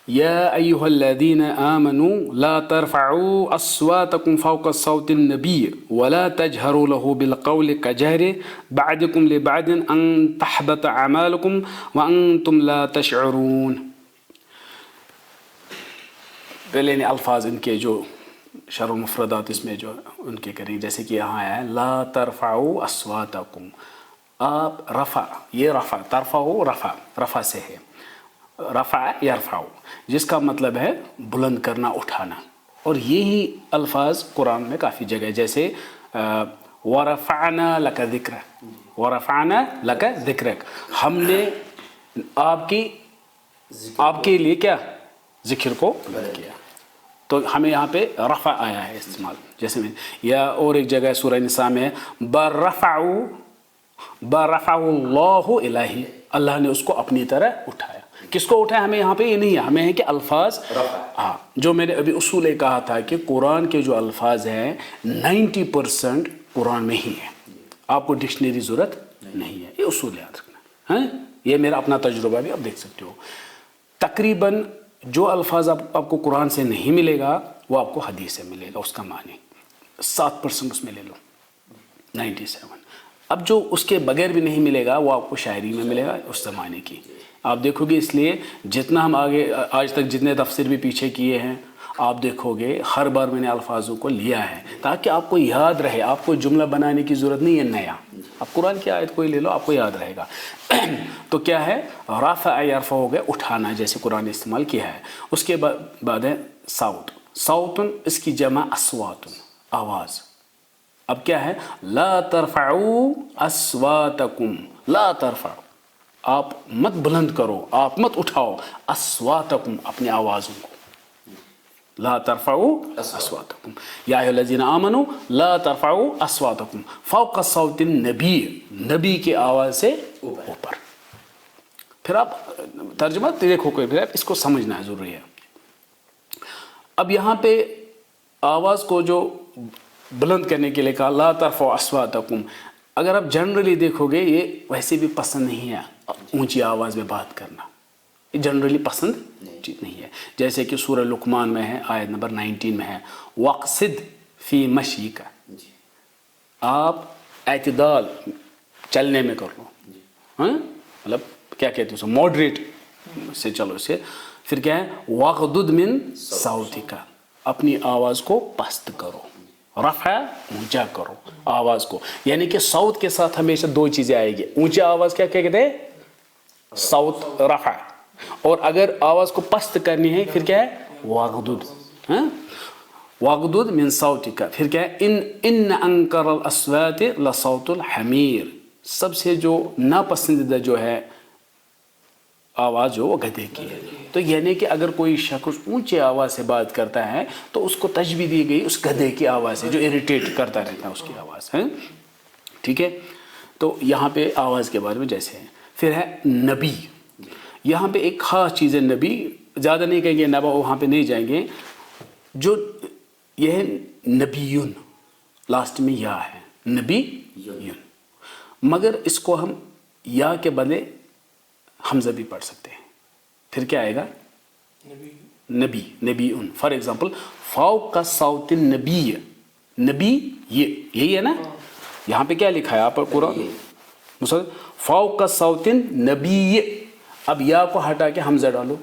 يا أيها الذين آمنوا لا ترفعوا أصواتكم فوق صوت النبي ولا تجهروا له بالقول كجهر بعضكم لبعض أن تحبط أعمالكم وأنتم لا تشعرون. پہلے نے الفاظ ان کے جو شرح المفردات اس میں جو ان کے کریں، جیسے کہ یہاں ہے لا ترفعوا اصواتکم، آپ رفع، یہ رفع، ترفعوا رفع سے ہے، رفع یرفع، جس کا مطلب ہے بلند کرنا، اٹھانا. اور یہی الفاظ قرآن میں کافی جگہ، جیسے وَرَفَعْنَا لَكَ ذِكْرَكَ، وَرَفَعْنَا لَكَ ذِكْرَكَ، ہم نے آپ کے لیے کیا، ذکر کو بلند کیا. تو ہمیں یہاں پہ رفع آیا ہے استعمال، جیسے میں، یا اور ایک جگہ سورہ نساء میں بَرَفَعُ اللَّهُ إِلَيْهِ، اللہ نے اس کو اپنی طرح اٹھایا. کس کو اٹھایا؟ ہمیں یہاں پہ یہ نہیں ہے، ہمیں ہے کہ الفاظ، ہاں، جو میں نے ابھی اصول کہا تھا کہ قرآن کے جو الفاظ ہیں 90% قرآن میں ہی ہے، آپ کو ڈکشنری ضرورت نہیں ہے. یہ اصول یاد رکھنا ہے، یہ میرا اپنا تجربہ بھی آپ دیکھ سکتے ہو. تقریباً جو الفاظ آپ کو قرآن سے نہیں ملے گا وہ آپ کو حدیث سے ملے گا، اس کا معنی 7% اس میں لے لو، 97. اب جو اس کے بغیر بھی نہیں ملے گا وہ آپ کو شاعری میں ملے گا اس زمانے کی. آپ دیکھو گے، اس لیے جتنا ہم آگے آج تک جتنے تفسیر بھی پیچھے کیے ہیں، آپ دیکھو گے ہر بار میں نے الفاظوں کو لیا ہے تاکہ آپ کو یاد رہے. آپ کو جملہ بنانے کی ضرورت نہیں ہے نیا، آپ قرآن کی آیت کوئی لے لو، آپ کو یاد رہے گا. تو کیا ہے، رافع یرفع ہو گیا، اٹھانا، جیسے قرآن نے استعمال کیا ہے. اس کے بعد ہے صوت، صوتن اس کی جمع اصواتن، آواز. اب کیا ہے، لا ترفعوا اصواتکم، لا ترفعوا، آپ مت بلند کرو، آپ مت اٹھاؤ، اصواتکم، اپنی آوازوں کو. لا ترفعوا اصواتکم یا ایھا الذین آمنوا لا ترفعوا اصواتکم فوق صوت النبی، نبی کی آواز سے اوپر. پھر آپ ترجمہ دیکھو، پھر آپ اس کو سمجھنا ہے، ضروری ہے. اب یہاں پہ آواز کو جو بلند کرنے کے لیے کہا لا ترفعوا اصواتکم، اگر آپ جنرلی دیکھو گے یہ ویسے بھی پسند نہیں ہے اونچی آواز میں بات کرنا، یہ جنرلی پسند نہیں ہے. جیسے کہ سورہ لقمان میں ہے، آیت نمبر 19 میں ہے وَقْصِدْ فِي مَشْيِكَ، آپ اعتدال چلنے میں کر لو، مطلب کیا کہتے ہیں، ماڈریٹ سے چلو اسے. پھر کیا ہے وَغْضُضْ مِنْ صَوْتِكَ، اپنی آواز کو پست کرو، رفع اونچا کرو آواز کو. یعنی کہ صوت کے ساتھ ہمیشہ دو چیزیں آئے گی، اونچی آواز کیا کہتے ہیں، صوت رفع، اور اگر آواز کو پست کرنی ہے پھر کیا ہے وَغْضُضْ، وَغْضُضْ مِنْ صَوْتِكَ. پھر کیا ہے إِنَّ أَنْكَرَ الْأَصْوَاتِ لَصَوْتُ الْحَمِيرِ، سب سے جو ناپسندیدہ جو ہے آواز جو وہ گدھے کی ہے. تو یعنی کہ اگر کوئی شخص اونچی آواز سے بات کرتا ہے تو اس کو تشبیہ دی گئی اس گدھے کی آواز سے جو اریٹیٹ کرتا رہتا ہے، اس کی آواز ہے. ٹھیک ہے، تو یہاں پہ آواز کے بارے میں جیسے ہے. پھر ہے نبی، یہاں پہ ایک خاص چیز ہے، نبی زیادہ نہیں کہیں گے، نبا وہاں پہ نہیں جائیں گے. جو یہ ہے نبیون، لاسٹ میں یا ہے نبیون، مگر اس کو ہم یا کے بدلے حمزہ بھی پڑھ سکتے ہیں. پھر کیا آئے گا نبی، نبیون. فار ایگزامپل فوق صوت النبی، نبی یہی ہے نا، یہاں پہ کیا لکھا ہے آپ قرآن فوق صوت النبی، اب یا کو ہٹا کے حمزہ ڈالو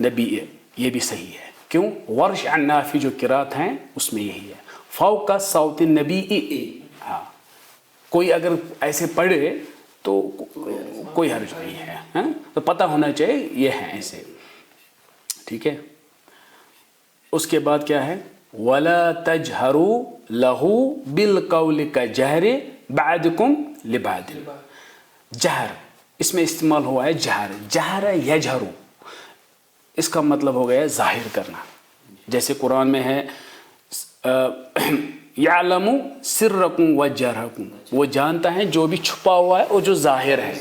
نبی، یہ بھی صحیح ہے. کیوں؟ ورش عن نافع جو قرات ہیں اس میں یہی ہے فوق صوت النبی. ہاں، کوئی اگر ایسے پڑھے تو کوئی حرج نہیں ہے، تو پتہ ہونا چاہیے یہ ہیں ایسے. ٹھیک ہے، اس کے بعد کیا ہے وَلَا تَجْهَرُوا لَهُ بِالْقَوْلِ كَجَهْرِ بَعْضِكُمْ لِبَعْضٍ. جہر اس میں استعمال ہوا ہے، جہر یجہر، اس کا مطلب ہو گیا ظاہر کرنا. جیسے قرآن میں ہے یعلم سرکم و جہرکم، وہ جانتا ہے جو بھی چھپا ہوا ہے اور جو ظاہر ہے،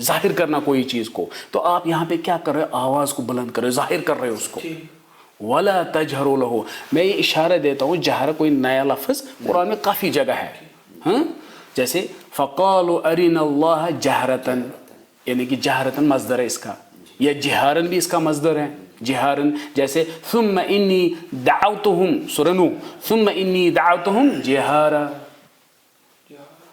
ظاہر کرنا کوئی چیز کو. تو آپ یہاں پہ کیا کر رہے ہو، آواز کو بلند کر رہے ہو، ظاہر کر رہے ہو اس کو. وَلَا تَجْهَرُوا لَهُ، میں یہ اشارہ دیتا ہوں، جہر کوئی نیا لفظ قرآن میں کافی جگہ ہے. جیسے فَقَالُوا أَرِنَا اللَّهَ جَهْرَةً، یعنی کہ جہرتاً مصدر ہے اس کا، یا جہارن بھی اس کا مصدر ہے، جہارن، جیسے ثم انی دعوتہم سورہ نوح، ثم انی دعوتہم جہارا،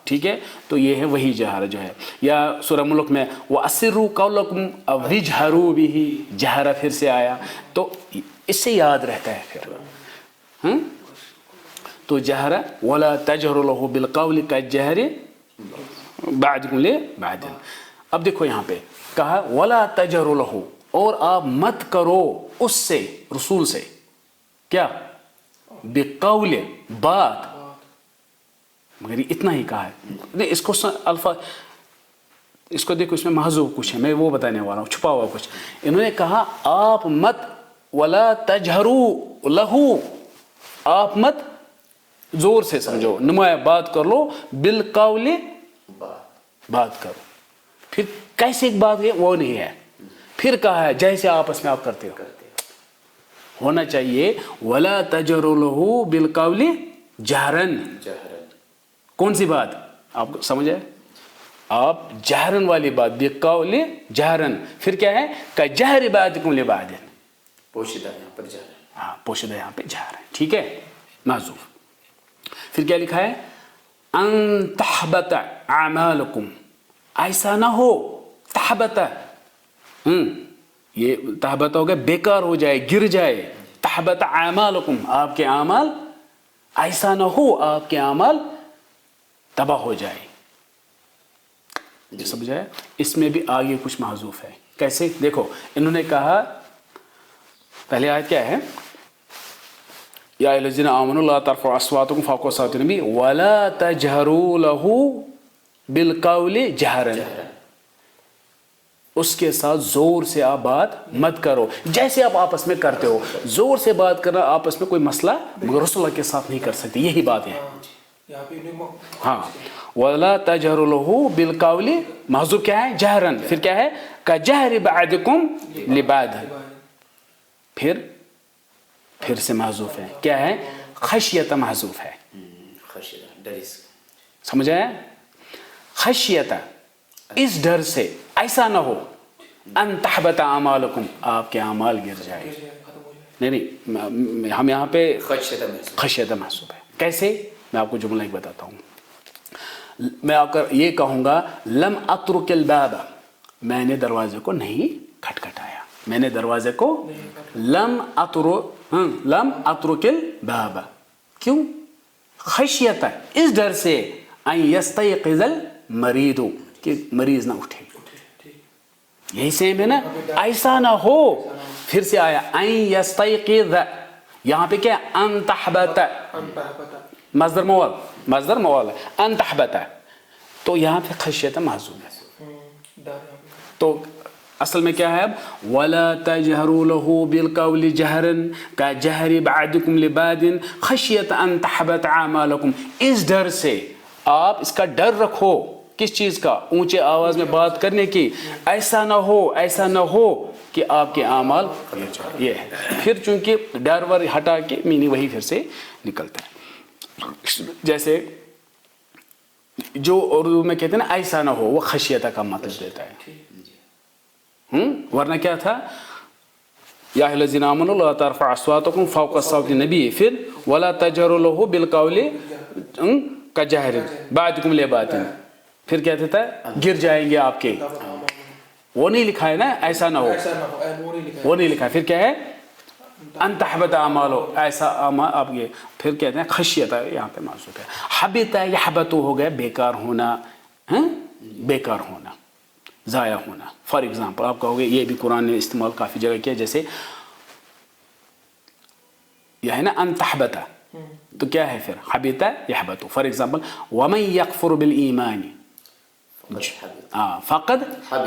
ٹھیک ہے، تو یہ ہے وہی جہارا جو ہے. یا سورہ ملک میں وَأَسِرُّوا قَوْلَكُمْ أَوْ اجْهَرُوا بِهِ، جہارا پھر سے آیا، تو اس سے یاد رہتا ہے پھر. تو جہرا وَلَا تَجْهَرُوا لَهُ بِالْقَوْلِ كَالْجَهْرِ بَعْضِكُمْ لِبَعْضٍ. اب دیکھو یہاں پہ کہا وَلَا تَجْهَرُوا لَهُ، اور آپ مت کرو اس سے، رسول سے، کیا؟ بِقَوْلِ، بات، مگر اتنا ہی کہا ہے. اس کو الفاظ، اس کو دیکھو، اس میں محذوف کچھ ہے، میں وہ بتانے والا ہوں، چھپا ہوا کچھ. انہوں نے کہا آپ مت، وَلَا تَجْهَرُوا لَهُ، آپ مت زور سے سمجھو، نمایاں بات کر لو، بالقول، بات کرو. پھر کیسے ایک بات ہے وہ نہیں ہے، پھر کہا ہے جیسے آپس میں آپ کرتے ہو ہونا چاہیے. وَلَا تَجْهَرُوا لَهُ بِالْقَوْلِ جَهْرًا، کون سی بات آپ کو سمجھ ہے؟ آپ جہرن والی بات، بالقول جہرن، پھر کیا ہے؟ کَجَهْرِ بَعْضِكُمْ لِبَعْضٍ، پوشیدہ یہاں پر جہر، ہاں پوشیدہ یہاں پہ جہر ہے، ٹھیک ہے، محذوف. پھر کیا لکھا ہے؟ ان تحبط اعمالکم، ایسا نہ ہو، تحبط، یہ تحبط ہو گیا بیکار ہو جائے، گر جائے. تحبط اعمالکم، آپ کے اعمال، ایسا نہ ہو آپ کے اعمال تباہ ہو جائے. یہ سمجھ آیا؟ اس میں بھی آگے کچھ محذوف ہے. کیسے؟ دیکھو انہوں نے کہا، پہلے آیت کیا ہے؟ یا ایھا الذین آمنوا لا ترفعوا اصواتکم فوق صوت النبی ولا تجہروا لہ بالقول جہرا، اس کے ساتھ زور سے آپ بات مت کرو جیسے آپ آپس میں کرتے ہو. زور سے بات کرنا آپس میں کوئی مسئلہ مگر رسول اللہ کے ساتھ نہیں کر سکتے، یہی بات ہے. ہاں، ولا تجہروا لہ بالقول، محذوف کیا ہے؟ جہرن. پھر کیا ہے؟ کجہر بعضکم لبعض، پھر سے محذوف ہے. کیا ہے؟ خشیت محذوف ہے، سمجھ آیا؟ خشیت، اس ڈر سے، ایسا نہ ہو، ان تحبط اعمالکم، آپ کے اعمال گر جائے. نہیں، ہم یہاں پہ خشیت محذوف ہے. کیسے؟ میں آپ کو جملہ ایک بتاتا ہوں. میں آپ کا یہ کہوں گا لم اترک الباب، میں نے دروازے کو نہیں کھٹکھٹایا، میں نے دروازے کو لم اترک الباب، کیوں؟ خشیت، اس ڈر سے، ان یستیقظ المریض، کہ مریض نہ اٹھے. یہی سیم ہے نا، ایسا نہ ہو. پھر سے آیا ان یستیقظ، یہاں پہ کیا؟ ان تحبط، مصدر موال ہے، ان تحبط، تو یہاں پہ خشیت محذوف ہے. تو اصل میں کیا ہے اب؟ وَلَا تَجْهَرُوا لَهُ بِالْقَوْلِ جَهْرًا كَجَهْرِ بَعْضِكُمْ لِبَعْضٍ خَشْيَةَ أَن تَحْبَطَ أَعْمَالُكُم، اس ڈر سے، آپ اس کا ڈر رکھو، کس چیز کا؟ اونچے آواز میں بات کرنے کی. ایسا نہ ہو کہ آپ کے اعمال، یہ ہے. پھر چونکہ ڈر ور ہٹا کے مینی وہی پھر سے نکلتا ہے. جیسے جو اردو میں کہتے ہیں نا ایسا نہ ہو، وہ خشیتہ کا مطلب دیتا ہے. ورنہ کیا تھا؟ یا ایھا الذین آمنوا لا ترفعوا اصواتکم فوق صوت النبی، پھر ولا تجہروا لہ بالقول کجہر بعضکم لبعض، پھر کیا دیتا ہے؟ گر جائیں گے آپ کے. وہ نہیں لکھا ہے نا ایسا نہ ہو، وہ نہیں لکھا ہے. پھر کیا ہے؟ ان تحبط اعمالو، ایسا آپ یہ، پھر کہتے ہیں خشیت، یہاں پہ محذوف ہے. حبط یحبط ہو گیا بیکار ہونا، بیکار ہونا، ضائع ہونا. فار ایگزامپل آپ کہو گے، یہ بھی قرآن نے استعمال کافی جگہ کیا، جیسے یہ ہے نا ان تحبط، تو کیا ہے پھر؟ حبط یحبط. فار ایگزامپل ومن یکفر بالایمان فقد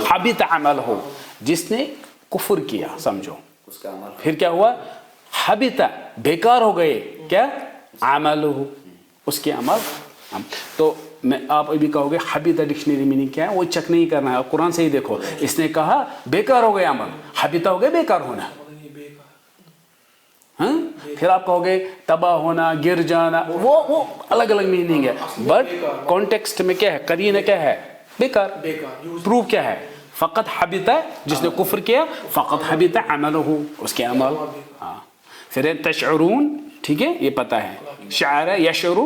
حبط عملہ، جس نے کفر کیا سمجھو، پھر کیا ہوا؟ حبط، بیکار ہو گئے، کیا؟ عملہ، اس کے عمل. تو میں آپ ابھی کہو گے حبط ڈکشنری میننگ کیا ہے؟ وہ چیک نہیں کرنا ہے، آپ قرآن سے ہی دیکھو. اس نے کہا بیکار ہو گئے عمل، حبط ہو گئے بیکار ہونا. پھر آپ کہو گے تباہ ہونا، گر جانا، وہ الگ الگ میننگ ہے. بٹ کانٹیکسٹ میں کیا ہے؟ قرینہ کیا ہے؟ بیکار. پروف کیا ہے؟ فقط حبط, جس نے کفر کیا فقط حبط عملہ, اس کے عمل. ہاں پھر تشعرون, ٹھیک ہے, یہ پتہ ہے, شعر یشعر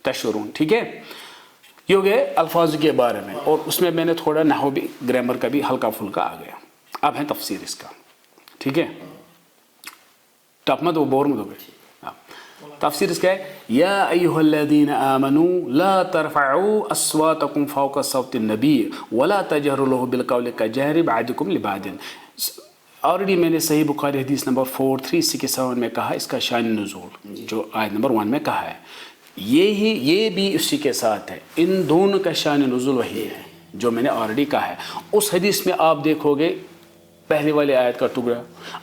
تشعرون, ٹھیک ہے. یہ ہو گئے الفاظ کے بارے میں, اور اس میں نے تھوڑا نحو بھی, گرامر کا بھی ہلکا پھلکا آ گیا. اب ہے تفسیر اس کا, ٹھیک ہے, ٹف مت وہ بور مت ہو گئے. تفسیر اس کا ہے, یا ایھا الذین آمنوا لا ترفعوا اصواتکم فوق صوت النبی ولا تجہروا له بالقول کجہر بعضکم لبعض. آلریڈی میں نے صحیح بخاری حدیث نمبر 4367 میں کہا اس کا شان نزول, جو آیت نمبر 1 میں کہا ہے, یہ بھی اسی کے ساتھ ہے. ان دونوں کا شان نزول وہی ہے جو میں نے آلریڈی کہا ہے. اس حدیث میں آپ دیکھو گے پہلے والی آیت کا ٹکڑا.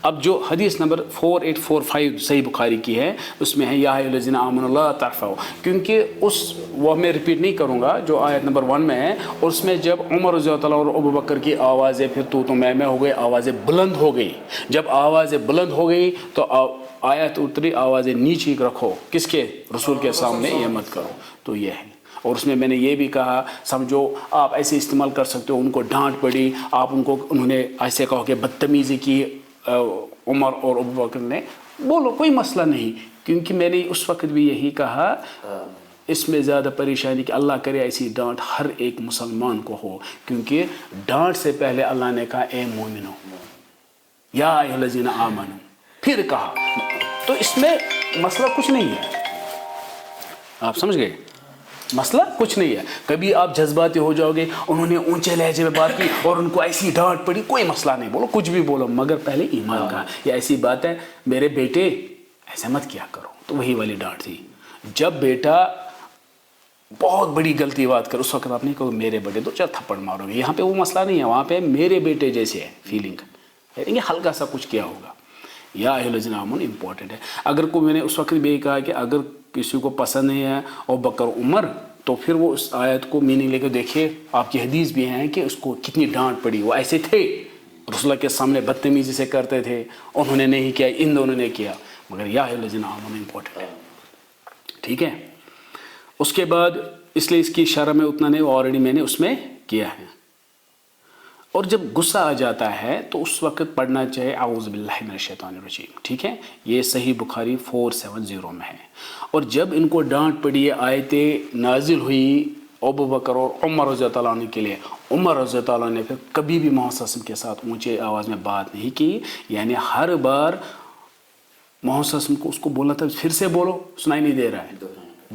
اب جو حدیث نمبر 4845 صحیح بخاری کی ہے اس میں ہے یا ایھا الذین آمنوا لا ترفعوا, کیونکہ وہ میں ریپیٹ نہیں کروں گا جو آیت نمبر 1 میں ہے. اور اس میں جب عمر رضی اللہ تعالیٰ اور ابو بکر کی آوازیں پھر تو میں ہو گئی, آوازیں بلند ہو گئی. جب آوازیں بلند ہو گئی تو آیت اتری آوازیں نیچے رکھو, کس کے, رسول کے سامنے, یہ مت کرو. تو یہ ہے. اور اس میں نے یہ بھی کہا, سمجھو آپ ایسے استعمال کر سکتے ہو, ان کو ڈانٹ پڑی, آپ انہوں نے ایسے کہو کہ بدتمیزی کی عمر اور ابو بکر نے, بولو کوئی مسئلہ نہیں. کیونکہ میں نے اس وقت بھی یہی کہا, اس میں زیادہ پریشانی کہ اللہ کرے ایسی ڈانٹ ہر ایک مسلمان کو ہو, کیونکہ ڈانٹ سے پہلے اللہ نے کہا اے مومنو یا ایھا الذین آمنو, پھر کہا. تو اس میں مسئلہ کچھ نہیں ہے, آپ سمجھ گئے, مسئلہ کچھ نہیں ہے. کبھی آپ جذباتی ہو جاؤ گے, انہوں نے اونچے لہجے میں بات کی اور ان کو ایسی ڈانٹ پڑی, کوئی مسئلہ نہیں, بولو کچھ بھی بولو, مگر پہلے ایمان کا. یہ ایسی بات ہے میرے بیٹے ایسے مت کیا کرو, تو وہی والی ڈانٹ تھی. جب بیٹا بہت بڑی غلطی بات کر, اس وقت آپ نہیں کہو میرے بیٹے تو چل تھپڑ مارو گے. یہاں پہ وہ مسئلہ نہیں ہے, وہاں پہ میرے بیٹے جیسے ہے فیلنگ, یعنی ہلکا سا کچھ کیا ہوگا. یا ایھا الذین آمنوا امپورٹنٹ ہے. اگر کوئی, میں نے اس وقت بھی کہا کہ اگر کسی کو پسند نہیں ہے ابو بکر عمر, تو پھر وہ اس آیت کو میننگ لے کے دیکھیے. آپ کی حدیث بھی ہیں کہ اس کو کتنی ڈانٹ پڑی. وہ ایسے تھے رسول اللہ کے سامنے بدتمیزی سے کرتے تھے, انہوں نے نہیں کیا, ان دونوں نے کیا, مگر یا ایھا الذین آمنوا امپورٹنٹ ہے, ٹھیک ہے. اس کے بعد اس لیے اس کی شرح میں اتنا نہیں, آلریڈی میں نے اس میں کیا ہے. اور جب غصہ آ جاتا ہے تو اس وقت پڑھنا چاہے اعوذ باللہ من الشیطان الرجیم, ٹھیک ہے. یہ صحیح بخاری 470 میں ہے. اور جب ان کو ڈانٹ پڑی, آیتیں نازل ہوئی ابو بکر اور عمر رضی اللہ عنہ کے لیے, عمر رضی اللہ عنہ نے پھر کبھی بھی محمد صلی اللہ علیہ وسلم کے ساتھ اونچے آواز میں بات نہیں کی. یعنی ہر بار محمد صلی اللہ علیہ وسلم کو اس کو بولنا تھا پھر سے بولو, سنائی نہیں دے رہا ہے,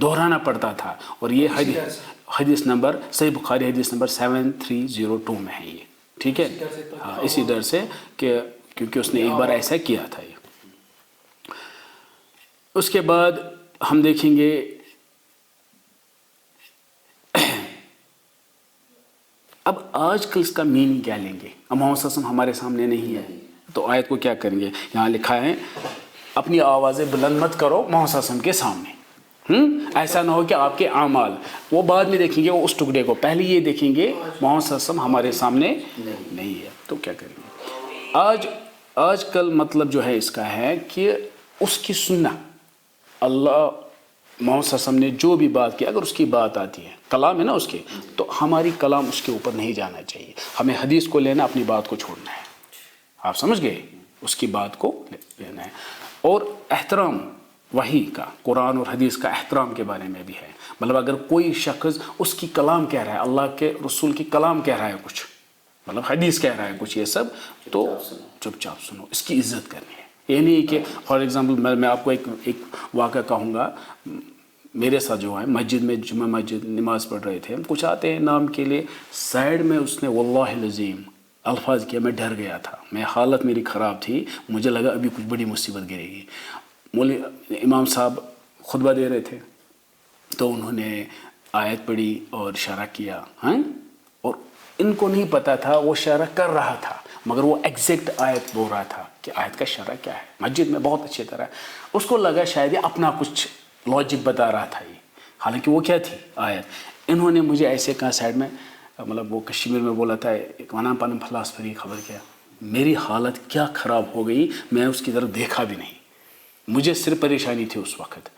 دہرانا پڑتا تھا. اور یہ حدیث نمبر صحیح بخاری حدیث نمبر 7302 میں ہے یہ, ٹھیک ہے. ہاں اسی ڈر سے کہ کیونکہ اس نے ایک بار ایسا کیا تھا. یہ اس کے بعد ہم دیکھیں گے اب آج کل اس کا میننگ کیا لیں گے. اب محمد صلی اللہ علیہ وسلم ہمارے سامنے نہیں ہے تو آیت کو کیا کریں گے. یہاں لکھا ہے اپنی آوازیں بلند مت کرو محمد صلی اللہ علیہ وسلم کے سامنے. ایسا نہ ہو کہ آپ کے اعمال, وہ بعد میں دیکھیں گے, وہ اس ٹکڑے کو پہلے یہ دیکھیں گے محمد صلی اللہ علیہ وسلم ہمارے سامنے نہیں ہے تو کیا کریں گے. آج کل مطلب جو ہے اس کا ہے کہ اس کی سننا, اللہ محمد صلی اللہ علیہ وسلم نے جو بھی بات کی, اگر اس کی بات آتی ہے, کلام ہے نا اس کے, تو ہماری کلام اس کے اوپر نہیں جانا چاہیے. ہمیں حدیث کو لینا, اپنی بات کو چھوڑنا ہے. آپ سمجھ گئے, اس کی بات کو لینا ہے. اور احترام وحی کا, قرآن اور حدیث کا احترام کے بارے میں بھی ہے. مطلب اگر کوئی شخص اس کی کلام کہہ رہا ہے, اللہ کے رسول کی کلام کہہ رہا ہے کچھ, مطلب حدیث کہہ رہا ہے کچھ, یہ سب تو چپ چاپ سنو, اس کی عزت کرنی ہے. یہ نہیں کہ فار ایگزامپل میں آپ کو ایک واقعہ کہوں گا. میرے ساتھ جو ہے مسجد میں, جمعہ مسجد نماز پڑھ رہے تھے, ہم کچھ آتے ہیں نام کے لیے, سائڈ میں اس نے واللہ العظیم الفاظ کیا, میں ڈر گیا تھا, میں حالت میری خراب تھی, مجھے لگا ابھی کچھ بڑی مصیبت گرے گی. امام صاحب خطبہ دے رہے تھے تو انہوں نے آیت پڑھی اور اشارہ کیا, اور ان کو نہیں پتا تھا وہ اشارہ کر رہا تھا, مگر وہ ایگزیکٹ آیت بول رہا تھا کہ آیت کا اشارہ کیا ہے. مسجد میں بہت اچھی طرح اس کو لگا شاید یہ اپنا کچھ لاجک بتا رہا تھا یہ, حالانکہ وہ کیا تھی آیت. انہوں نے مجھے ایسے کہا سائڈ میں, مطلب وہ کشمیر میں بولا تھا ایک ونا پن فلاسفری خبر کیا, میری حالت کیا خراب ہو گئی, میں اس کی طرف دیکھا بھی نہیں, مجھے صرف پریشانی تھی اس وقت.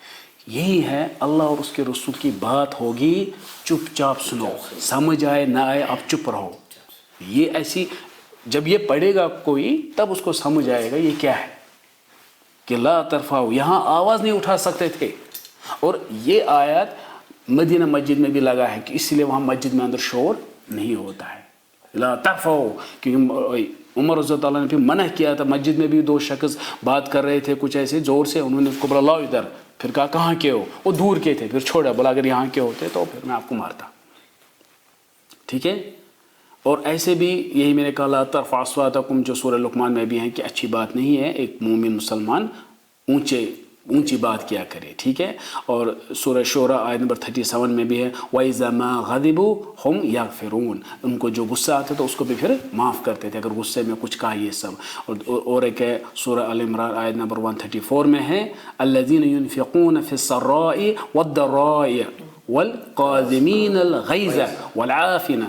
یہی ہے, اللہ اور اس کے رسول کی بات ہوگی, چپ چاپ سنو, سمجھ آئے نہ آئے آپ چپ رہو, یہ ایسی جب یہ پڑھے گا کوئی تب اس کو سمجھ آئے گا یہ کیا ہے کہ لا ترفعوا، یہاں آواز نہیں اٹھا سکتے تھے. اور یہ آیت مدینہ مسجد میں بھی لگا ہے کہ اس لیے وہاں مسجد میں اندر شور نہیں ہوتا ہے. لا ترفعوا، کیونکہ عمر رضی اللہ عنہ نے بھی منع کیا تھا. مسجد میں بھی دو شخص بات کر رہے تھے کچھ ایسے زور سے، انہوں نے اس کو بولا لاؤ ادھر. پھر کہا کہاں کے ہو؟ وہ دور کے تھے. پھر چھوڑا، بولا اگر یہاں کے ہوتے تو پھر میں آپ کو مارتا. ٹھیک ہے. اور ایسے بھی یہی میں نے کہا لا ترفعوا اصواتکم جو سورہ لقمان میں بھی ہیں کہ اچھی بات نہیں ہے ایک مومن مسلمان اونچی بات کیا کرے. ٹھیک ہے. اور سورہ شورى آیت نمبر 37 میں بھی ہے وَإِذَا مَا غَضِبُوا هُمْ يَغْفِرُونَ، ان کو جو غصہ آتا تو اس کو بھی پھر معاف کرتے تھے اگر غصے میں کچھ کہا یہ سب. اور ایک ہے سورہ آل عمران آیت نمبر 134 میں ہے الَّذِينَ يُنْفِقُونَ فِي السَّرَّاءِ وَالضَّرَّاءِ والقاذمین الغیظ والعافین